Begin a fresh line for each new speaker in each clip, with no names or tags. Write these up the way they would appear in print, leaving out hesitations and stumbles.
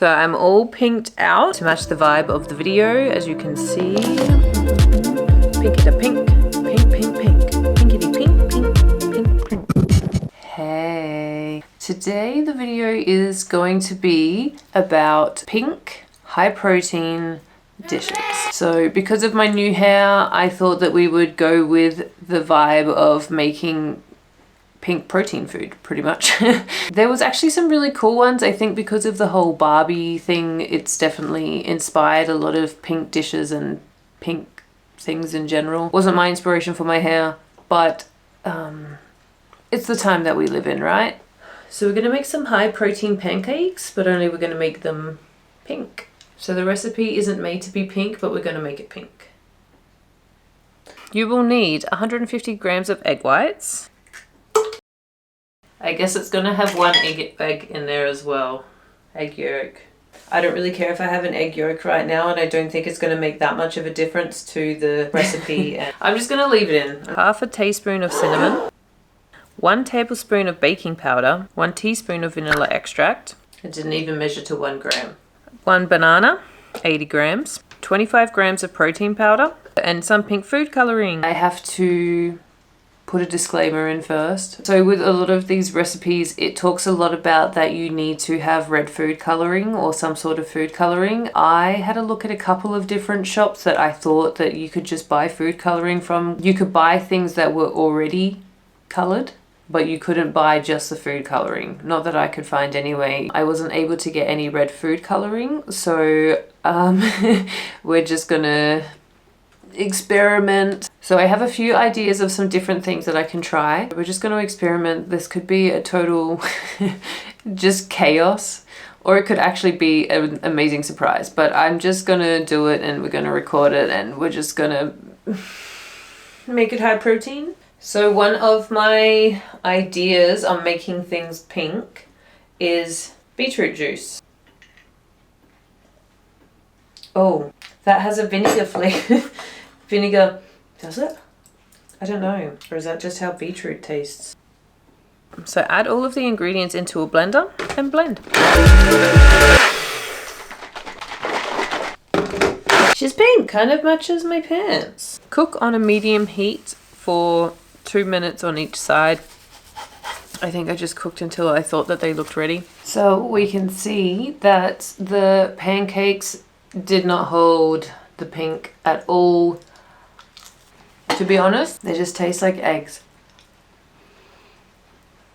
So I'm all pinked out to match the vibe of the video, as you can see. Pinkity pink, pink, pink, pink, pinkity pink, pink, pink, pink. Hey, today the video is going to be about pink, high protein dishes. So because of my new hair, I thought that we would go with the vibe of making pink protein food, pretty much. There was actually some really cool ones. I think because of the whole Barbie thing, it's definitely inspired a lot of pink dishes and pink things in general. Wasn't my inspiration for my hair, but it's the time that we live in, right? So we're gonna make some high protein pancakes, but only we're gonna make them pink. So the recipe isn't made to be pink, but we're gonna make it pink. You will need 150 grams of egg whites. I guess it's gonna have one egg in there as well. Egg yolk. I don't really care if I have an egg yolk right now, and I don't think it's gonna make that much of a difference to the recipe. And I'm just gonna leave it in. Half a teaspoon of cinnamon, 1 tablespoon of baking powder, 1 teaspoon of vanilla extract. I didn't even measure to 1 gram. 1 banana, 80 grams, 25 grams of protein powder, and some pink food coloring. I have to put a disclaimer in first. So with a lot of these recipes, it talks a lot about that you need to have red food coloring or some sort of food coloring. I had a look at a couple of different shops that I thought that you could just buy food coloring from. You could buy things that were already colored, but you couldn't buy just the food coloring. Not that I could find anyway. I wasn't able to get any red food coloring, so we're just gonna experiment. So I have a few ideas of some different things that I can try. We're just going to experiment. This could be a total just chaos, or it could actually be an amazing surprise, but I'm just going to do it and we're going to record it and we're just going to make it high protein. So one of my ideas on making things pink is beetroot juice. Oh, that has a vinegar flavor. Vinegar, does it? I don't know. Or is that just how beetroot tastes? So add all of the ingredients into a blender and blend. She's pink, kind of matches my pants. Cook on a medium heat for 2 minutes on each side. I think I just cooked until I thought that they looked ready. So we can see that the pancakes did not hold the pink at all. To be honest, they just taste like eggs.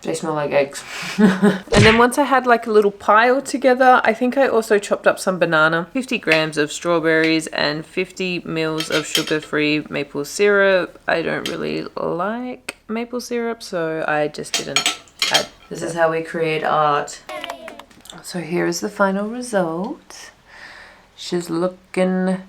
They smell like eggs. And then once I had like a little pile together, I think I also chopped up some banana, 50 grams of strawberries, and 50 mils of sugar-free maple syrup. I don't really like maple syrup, so I just didn't add. This is how we create art. So here is the final result. She's looking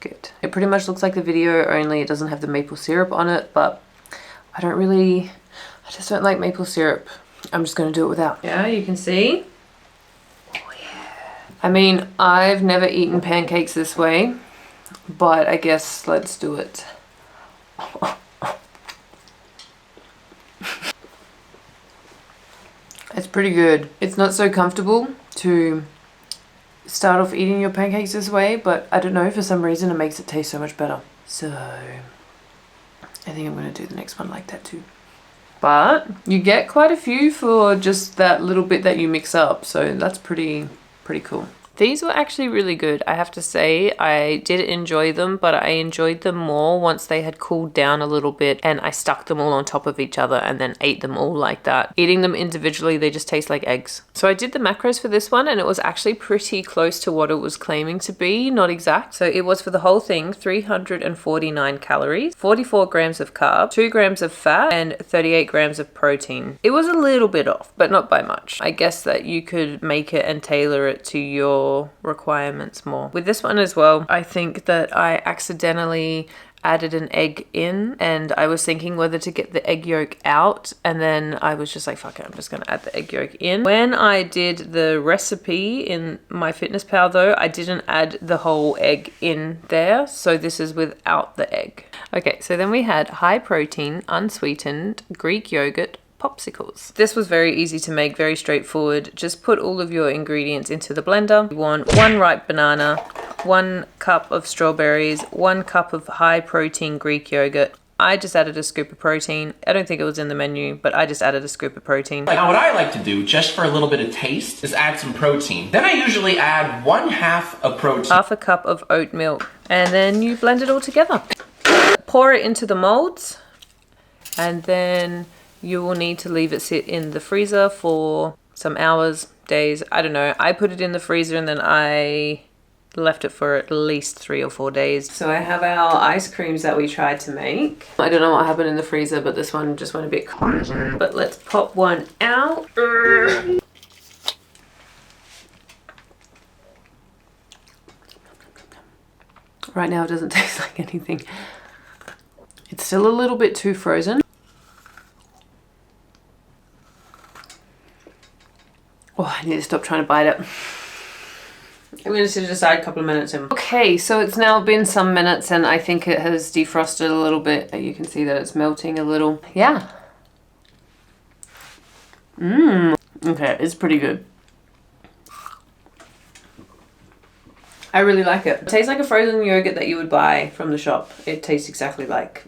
good. It pretty much looks like the video, only it doesn't have the maple syrup on it, but I just don't like maple syrup. I'm just gonna do it without. Yeah, you can see. Oh yeah. I mean, I've never eaten pancakes this way, but I guess let's do it. It's pretty good. It's not so comfortable to start off eating your pancakes this way, but I don't know, for some reason it makes it taste so much better. So I think I'm going to do the next one like that too. But you get quite a few for just that little bit that you mix up, so that's pretty cool. These were actually really good, I have to say. I did enjoy them, but I enjoyed them more once they had cooled down a little bit and I stuck them all on top of each other and then ate them all like that. Eating them individually, they just taste like eggs. So I did the macros for this one and it was actually pretty close to what it was claiming to be, not exact. So it was for the whole thing 349 calories, 44 grams of carbs, 2 grams of fat, and 38 grams of protein. It was a little bit off, but not by much. I guess that you could make it and tailor it to your requirements more. With this one as well, I think that I accidentally added an egg in and I was thinking whether to get the egg yolk out, and then I was just like, fuck it, I'm just gonna add the egg yolk in. When I did the recipe in MyFitnessPal though, I didn't add the whole egg in there, so this is without the egg. Okay, so then we had high protein, unsweetened Greek yogurt, popsicles. This was very easy to make, very straightforward. Just put all of your ingredients into the blender. You want 1 ripe banana, 1 cup of strawberries, 1 cup of high protein Greek yogurt. I just added a scoop of protein. I don't think it was in the menu, but I just added a scoop of protein.
Now what I like to do, just for a little bit of taste, is add some protein. Then I usually add 1/2 of protein.
1/2 cup of oat milk. And then you blend it all together. Pour it into the molds. And then you will need to leave it sit in the freezer for some hours, days. I don't know. I put it in the freezer and then I left it for at least 3 or 4 days. So I have our ice creams that we tried to make. I don't know what happened in the freezer, but this one just went a bit crazy. But let's pop one out. Right now it doesn't taste like anything. It's still a little bit too frozen. Oh, I need to stop trying to bite it. I'm going to sit it aside a couple of minutes in. Okay, so it's now been some minutes and I think it has defrosted a little bit. You can see that it's melting a little. Yeah. Okay, it's pretty good. I really like it. It tastes like a frozen yogurt that you would buy from the shop. It tastes exactly like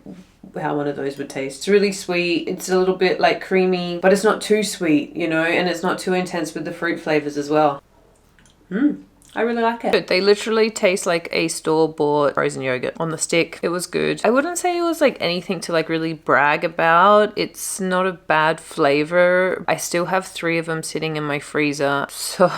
how one of those would taste. It's really sweet. It's a little bit like creamy, but it's not too sweet, you know, and it's not too intense with the fruit flavors as well. I really like it. They literally taste like a store-bought frozen yogurt on the stick. It was good. I wouldn't say it was like anything to like really brag about. It's not a bad flavor. I still have 3 of them sitting in my freezer. So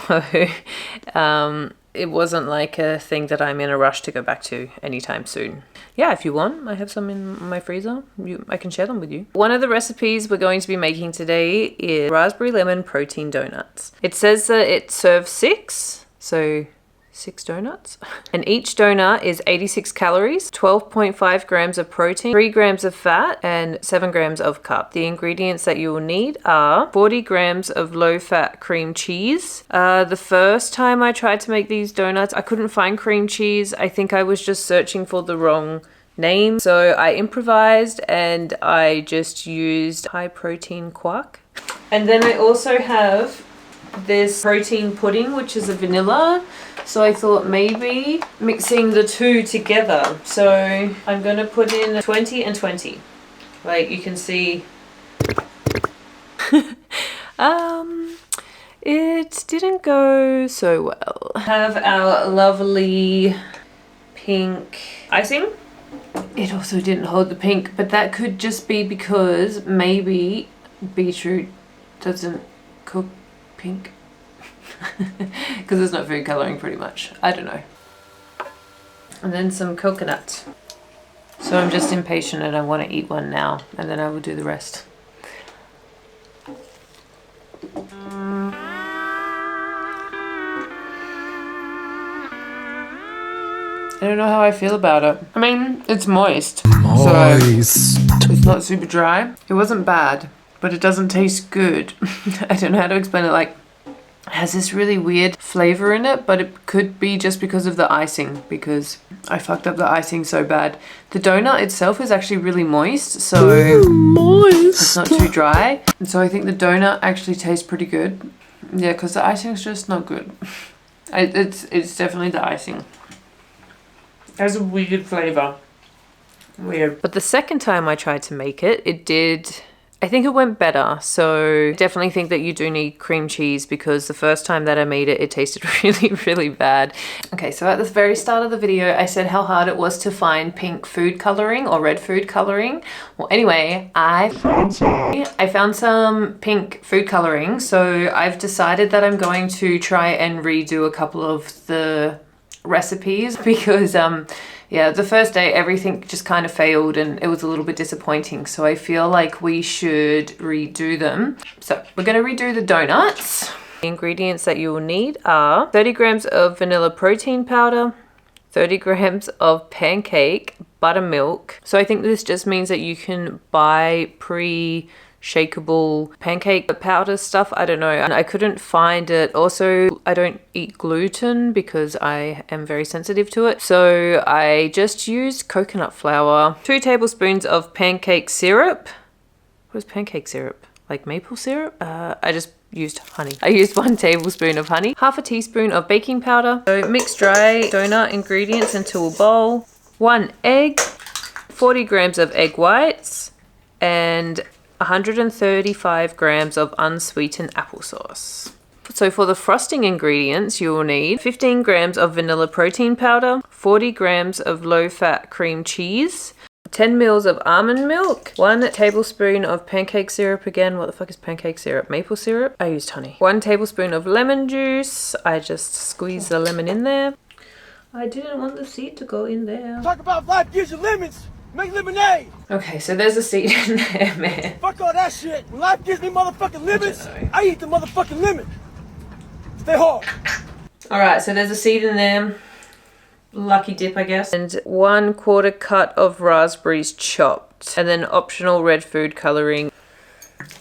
it wasn't like a thing that I'm in a rush to go back to anytime soon. Yeah, if you want, I have some in my freezer. I can share them with you. One of the recipes we're going to be making today is raspberry lemon protein donuts. It says that it serves 6. So 6 donuts. And each donut is 86 calories, 12.5 grams of protein, 3 grams of fat, and 7 grams of carb. The ingredients that you will need are 40 grams of low-fat cream cheese. The first time I tried to make these donuts, I couldn't find cream cheese. I think I was just searching for the wrong name. So I improvised and I just used high protein quark. And then I also have this protein pudding, which is a vanilla. So I thought maybe mixing the 2 together. So I'm going to put in 20 and 20. Like you can see. It didn't go so well. Have our lovely pink icing. It also didn't hold the pink, but that could just be because maybe beetroot doesn't cook pink. Because there's no food coloring pretty much. I don't know. And then some coconut. So I'm just impatient and I want to eat one now and then I will do the rest. I don't know how I feel about it. I mean, it's moist. So it's not super dry. It wasn't bad, but it doesn't taste good. I don't know how to explain it. Like, it has this really weird flavor in it, but it could be just because of the icing, because I fucked up the icing so bad. The donut itself is actually really moist, so it's not too dry. And so I think the donut actually tastes pretty good. Yeah, because the icing's just not good. It's definitely the icing. It has a weird flavor. Weird. But the second time I tried to make it, I think it went better. So definitely think that you do need cream cheese because the first time that I made it, it tasted really, really bad. Okay, so at the very start of the video, I said how hard it was to find pink food coloring or red food coloring. Well, anyway, I found some pink food coloring. So I've decided that I'm going to try and redo a couple of the recipes because yeah, the first day everything just kind of failed and it was a little bit disappointing, so I feel like we should redo them. So we're going to redo the donuts. The ingredients that you will need are 30 grams of vanilla protein powder, 30 grams of pancake buttermilk. So I think this just means that you can buy shakeable pancake powder stuff. I don't know, and I couldn't find it. Also, I don't eat gluten because I am very sensitive to it, so I just used coconut flour, 2 tablespoons of pancake syrup. What is pancake syrup? like maple syrup. I just used honey. I used 1 tablespoon of honey, half a teaspoon of baking powder. So mix dry donut ingredients into a bowl. 1 egg, 40 grams of egg whites, and 135 grams of unsweetened applesauce. So for the frosting ingredients, you will need 15 grams of vanilla protein powder, 40 grams of low-fat cream cheese, 10 mils of almond milk, 1 tablespoon of pancake syrup. Again, what the fuck is pancake syrup? Maple syrup? I used honey. 1 tablespoon of lemon juice. I just squeezed the lemon in there. I didn't want the seed to go in there.
Talk about life gives you lemons. Make lemonade.
Okay, so there's a seed in there, man.
Fuck all that shit. When life gives me motherfucking lemons, I eat the motherfucking lemon. Stay hard.
Alright, so there's a seed in there. Lucky dip, I guess. And 1/4 cut of raspberries chopped. And then optional red food coloring.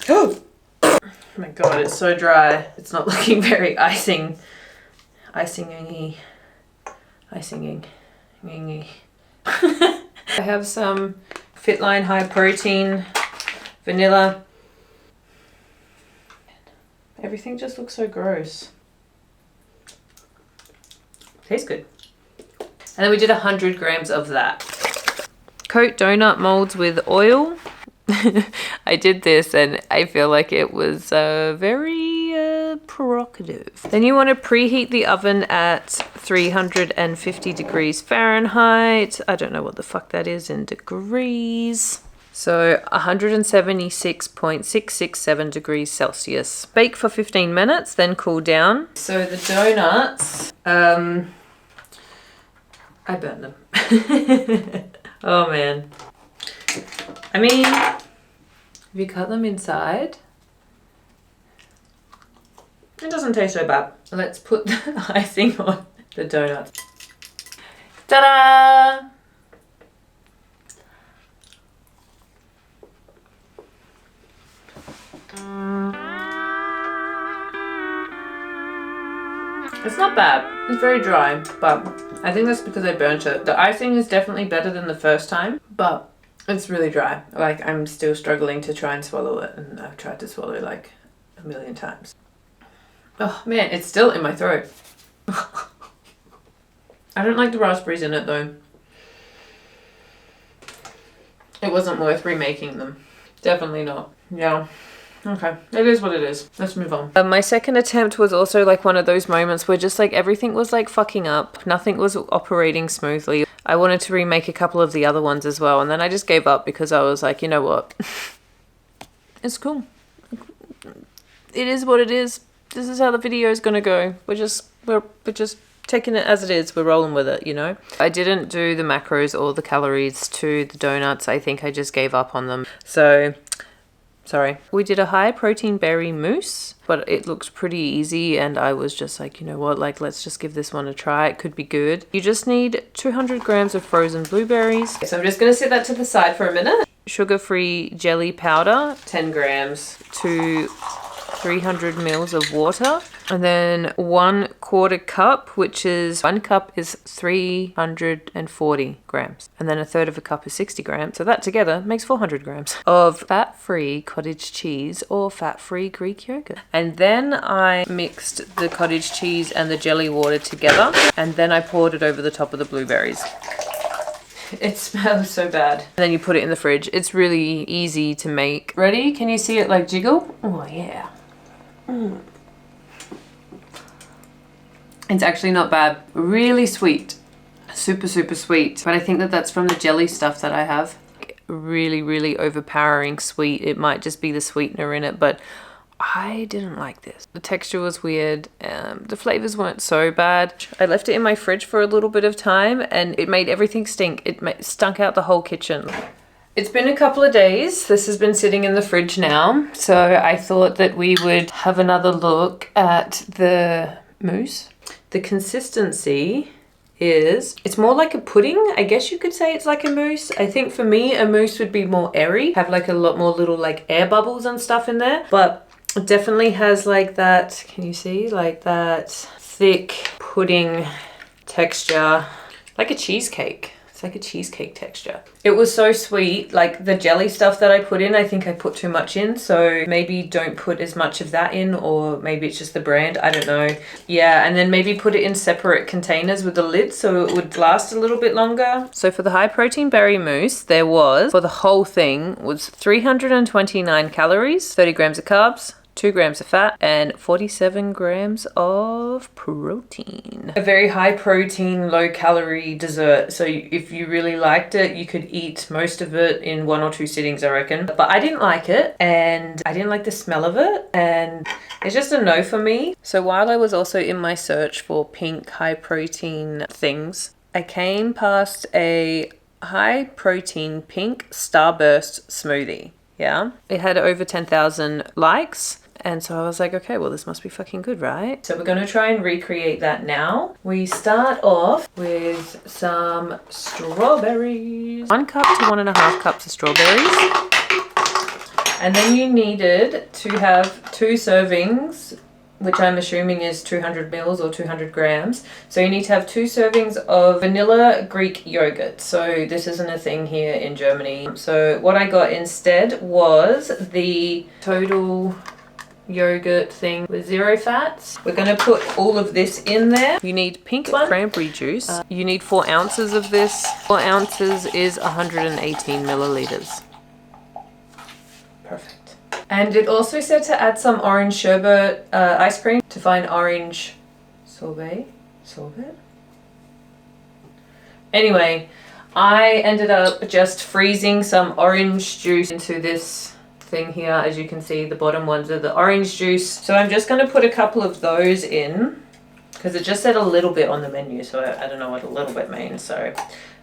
Oh my god, it's so dry. It's not looking very icing-y. I have some Fitline high protein vanilla. Everything just looks so gross. Tastes good. And then we did 100 grams of that. Coat donut molds with oil. I did this and I feel like it was very provocative. Then you want to preheat the oven at 350 degrees Fahrenheit. I don't know what the fuck that is in degrees. So 176.667 degrees Celsius. Bake for 15 minutes, then cool down. So the donuts, I burned them. Oh man. I mean, if you cut them inside, it doesn't taste so bad. Let's put the icing on the donuts. Ta-da! It's not bad. It's very dry, but I think that's because I burnt it. The icing is definitely better than the first time, but it's really dry. Like, I'm still struggling to try and swallow it, and I've tried to swallow like a million times. Oh man, it's still in my throat. I don't like the raspberries in it though. It wasn't worth remaking them. Definitely not. Yeah. Okay, it is what it is. Let's move on. My second attempt was also like one of those moments where just like everything was like fucking up. Nothing was operating smoothly. I wanted to remake a couple of the other ones as well, and then I just gave up because I was like, you know what? It's cool. It is what it is. This is how the video is gonna go. We're just taking it as it is. We're rolling with it, you know? I didn't do the macros or the calories to the donuts. I think I just gave up on them. So sorry. We did a high protein berry mousse, but it looked pretty easy and I was just like, you know what, like let's just give this one a try. It could be good. You just need 200 grams of frozen blueberries. So I'm just gonna set that to the side for a minute. Sugar-free jelly powder, 10 grams to 300 mils of water. And then 1/4 cup, which is 1 cup is 340 grams. And then 1/3 cup is 60 grams. So that together makes 400 grams of fat-free cottage cheese or fat-free Greek yogurt. And then I mixed the cottage cheese and the jelly water together. And then I poured it over the top of the blueberries. It smells so bad. And then you put it in the fridge. It's really easy to make. Ready? Can you see it like jiggle? Oh yeah. Mm. It's actually not bad. Really sweet. Super, super sweet. But I think that that's from the jelly stuff that I have. Really, really overpowering sweet. It might just be the sweetener in it, but I didn't like this. The texture was weird. The flavors weren't so bad. I left it in my fridge for a little bit of time and it made everything stink. It stunk out the whole kitchen. It's been a couple of days. This has been sitting in the fridge now. So I thought that we would have another look at the mousse. The consistency is, it's more like a pudding. I guess you could say it's like a mousse. I think for me, a mousse would be more airy, have like a lot more little like air bubbles and stuff in there, but it definitely has like that, can you see? Like that thick pudding texture, like a cheesecake. It's like a cheesecake texture. It was so sweet. Like the jelly stuff that I put in, I think I put too much in. So maybe don't put as much of that in, or maybe it's just the brand. I don't know. Yeah, and then maybe put it in separate containers with the lid so it would last a little bit longer. So for the high protein berry mousse, there was, for the whole thing, was 329 calories, 30 grams of carbs, 2 grams of fat, and 47 grams of protein. A very high protein, low calorie dessert. So if you really liked it, you could eat most of it in 1 or 2 sittings, I reckon. But I didn't like it, and I didn't like the smell of it, and it's just a no for me. So while I was also in my search for pink high protein things, I came past a high protein pink Starburst smoothie. Yeah, it had over 10,000 likes. And so I was like, okay, well, this must be fucking good, right? So we're going to try and recreate that now. We start off with some strawberries. 1 cup to 1.5 cups of strawberries. And then you needed to have 2 servings, which I'm assuming is 200 mils or 200 grams. So you need to have 2 servings of vanilla Greek yogurt. So this isn't a thing here in Germany. So what I got instead was the total yogurt thing with 0 fats. We're going to put all of this in there. You need pink cranberry juice. You need 4 ounces of this. 4 ounces is 118 milliliters. Perfect. And it also said to add some orange sherbet ice cream to find orange sorbet. Anyway, I ended up just freezing some orange juice into this thing here. As you can see, the bottom ones are the orange juice. So I'm just going to put a couple of those in because it just said a little bit on the menu, so I don't know what a little bit means. So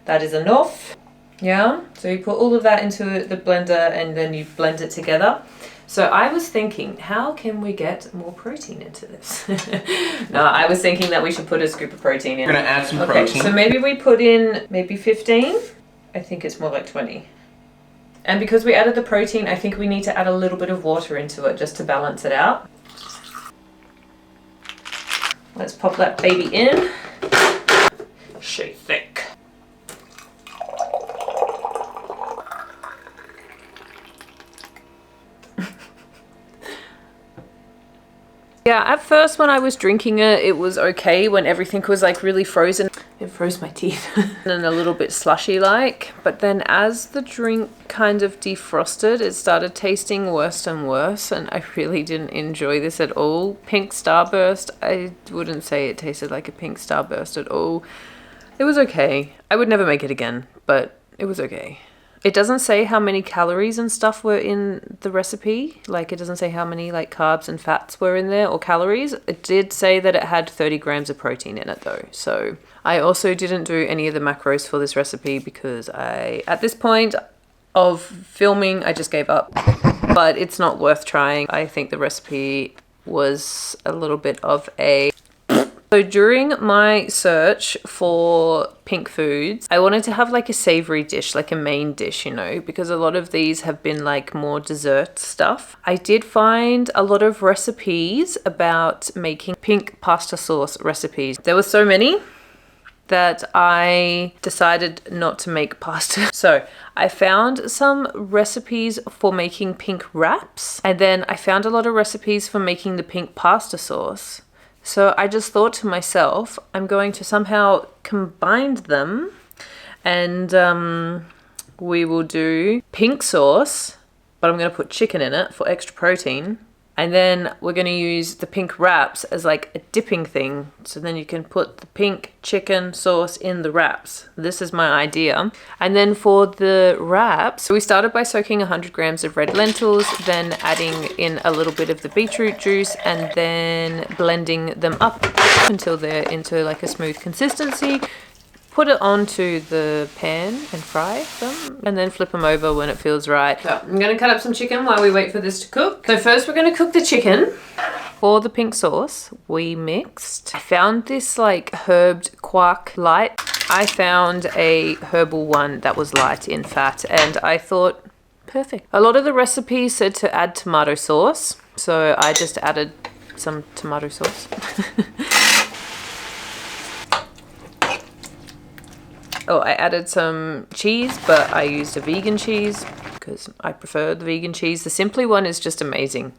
that is enough. Yeah, so you put all of that into the blender and then you blend it together. So I was thinking, how can we get more protein into this? No, I was thinking that we should put a scoop of protein in.
We're gonna add some protein.
So maybe we put in maybe 15. I think it's more like 20. And because we added the protein, I think we need to add a little bit of water into it just to balance it out. Let's pop that baby in. Shake thick. Yeah, at first when I was drinking it, it was okay when everything was like really frozen. It froze my teeth and a little bit slushy like. But then as the drink kind of defrosted, it started tasting worse and worse, and I really didn't enjoy this at all. Pink Starburst, I wouldn't say it tasted like a pink Starburst at all. It was okay. I would never make it again, but it was okay. It doesn't say how many calories and stuff were in the recipe. Like, it doesn't say how many like carbs and fats were in there or calories. It did say that it had 30 grams of protein in it though. So I also didn't do any of the macros for this recipe because at this point of filming, I just gave up. But it's not worth trying. I think the recipe was a little bit of a... So during my search for pink foods, I wanted to have like a savory dish, like a main dish, you know, because a lot of these have been like more dessert stuff. I did find a lot of recipes about making pink pasta sauce recipes. There were so many that I decided not to make pasta. So I found some recipes for making pink wraps, and then I found a lot of recipes for making the pink pasta sauce. So I just thought to myself, I'm going to somehow combine them, and we will do pink sauce, but I'm going to put chicken in it for extra protein. And then we're going to use the pink wraps as like a dipping thing. So then you can put the pink chicken sauce in the wraps. This is my idea. And then for the wraps, we started by soaking 100 grams of red lentils, then adding in a little bit of the beetroot juice, and then blending them up until they're into like a smooth consistency. Put it onto the pan and fry them, and then flip them over when it feels right. So I'm gonna cut up some chicken while we wait for this to cook. So first we're gonna cook the chicken. For the pink sauce, we mixed. I found this like herbed quark light. I found a herbal one that was light in fat, and I thought, perfect. A lot of the recipes said to add tomato sauce, so I just added some tomato sauce. Oh, I added some cheese, but I used a vegan cheese because I prefer the vegan cheese. The Simply one is just amazing.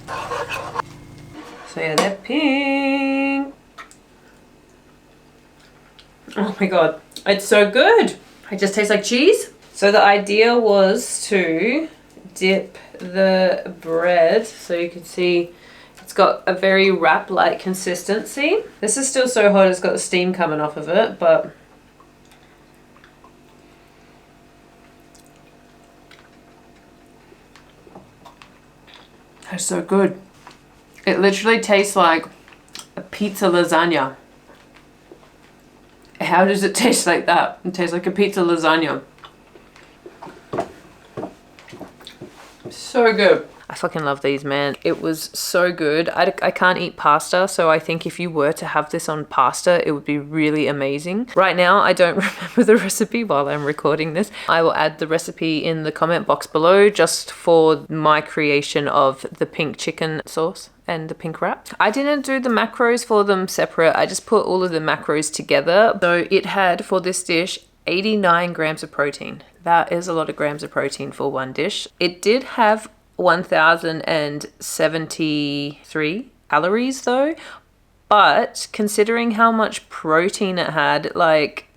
So yeah, they're pink. Oh my god, it's so good. It just tastes like cheese. So the idea was to dip the bread so you can see it's got a very wrap-like consistency. This is still so hot, it's got the steam coming off of it, but it's so good. It literally tastes like a pizza lasagna. How does it taste like that? It tastes like a pizza lasagna. So good. I fucking love these, man. It was so good. I can't eat pasta, so I think if you were to have this on pasta, it would be really amazing. Right now, I don't remember the recipe while I'm recording this. I will add the recipe in the comment box below just for my creation of the pink chicken sauce and the pink wrap. I didn't do the macros for them separate. I just put all of the macros together. So it had, for this dish, 89 grams of protein. That is a lot of grams of protein for one dish. It did have 1,073 calories though, but considering how much protein it had, like,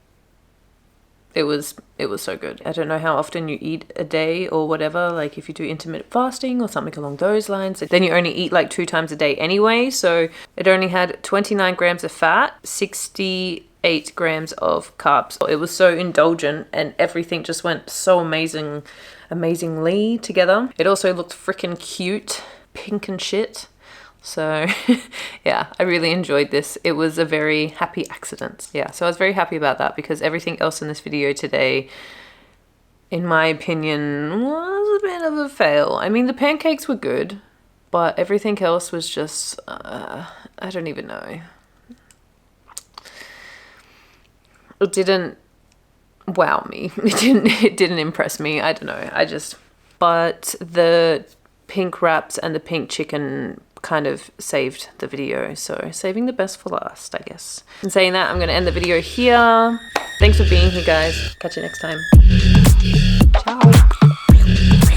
it was so good. I don't know how often you eat a day or whatever, like if you do intermittent fasting or something along those lines, then you only eat like 2 times a day anyway. So it only had 29 grams of fat, 68 grams of carbs. It was so indulgent and everything just went so amazingly together. It also looked freaking cute, pink and shit. So yeah, I really enjoyed this. It was a very happy accident. Yeah, so I was very happy about that because everything else in this video today, in my opinion, was a bit of a fail. I mean, the pancakes were good, but everything else was just, I don't even know. It didn't wow me. It didn't impress me. I don't know. But the pink wraps and the pink chicken kind of saved the video, so saving the best for last, I guess. And saying that, I'm going to end the video here. Thanks for being here, guys. Catch you next time.